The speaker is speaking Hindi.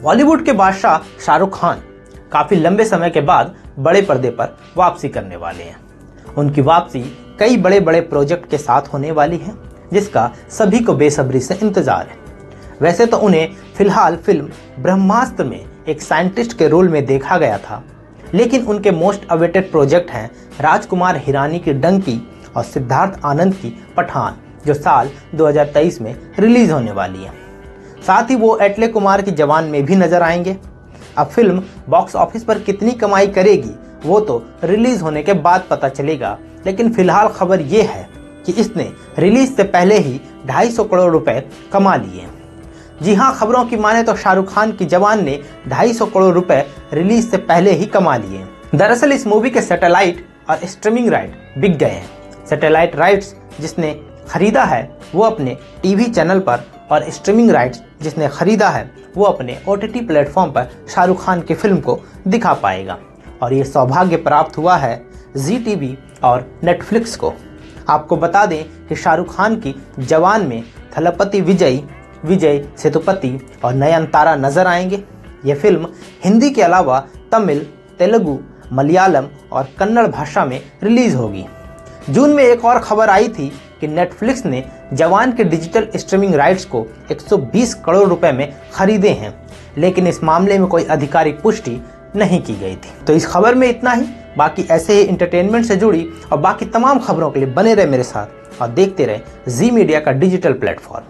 बॉलीवुड के बादशाह शाहरुख खान काफी लंबे समय के बाद बड़े पर्दे पर वापसी करने वाले हैं। उनकी वापसी कई बड़े बड़े प्रोजेक्ट के साथ होने वाली है, जिसका सभी को बेसब्री से इंतजार है। वैसे तो उन्हें फिलहाल फिल्म ब्रह्मास्त्र में एक साइंटिस्ट के रोल में देखा गया था, लेकिन उनके मोस्ट अवेटेड प्रोजेक्ट हैं राजकुमार हिरानी की डंकी और सिद्धार्थ आनंद की पठान, जो साल 2023 में रिलीज होने वाली है। साथ ही वो अटले कुमार की जवान में भी नजर आएंगे। अब फिल्म बॉक्स ऑफिस पर कितनी कमाई करेगी वो तो रिलीज होने के बाद पता चलेगा, लेकिन फिलहाल खबर ये है कि इसने रिलीज से पहले ही 250 करोड़ रुपए कमा लिए। जी हाँ, खबरों की माने तो शाहरुख खान की जवान ने 250 करोड़ रुपए रिलीज से पहले ही कमा लिए। दरअसल इस मूवी के सैटेलाइट और स्ट्रीमिंग राइट बिक गए हैं। सैटेलाइट राइट्स जिसने खरीदा है वो अपने टीवी चैनल पर, और स्ट्रीमिंग राइट्स जिसने खरीदा है वो अपने OTT प्लेटफॉर्म पर शाहरुख खान की फिल्म को दिखा पाएगा। और ये सौभाग्य प्राप्त हुआ है ZTV और नेटफ्लिक्स को। आपको बता दें कि शाहरुख खान की जवान में थलपति विजय सेतुपति और नयनतारा नजर आएंगे। ये फिल्म हिंदी के अलावा तमिल, तेलुगु, मलयालम और कन्नड़ भाषा में रिलीज होगी। जून में एक और खबर आई थी कि नेटफ्लिक्स ने जवान के डिजिटल स्ट्रीमिंग राइट्स को 120 करोड़ रुपए में खरीदे हैं, लेकिन इस मामले में कोई आधिकारिक पुष्टि नहीं की गई थी। तो इस खबर में इतना ही। बाकी ऐसे ही एंटरटेनमेंट से जुड़ी और बाकी तमाम खबरों के लिए बने रहे मेरे साथ और देखते रहे जी मीडिया का डिजिटल प्लेटफॉर्म।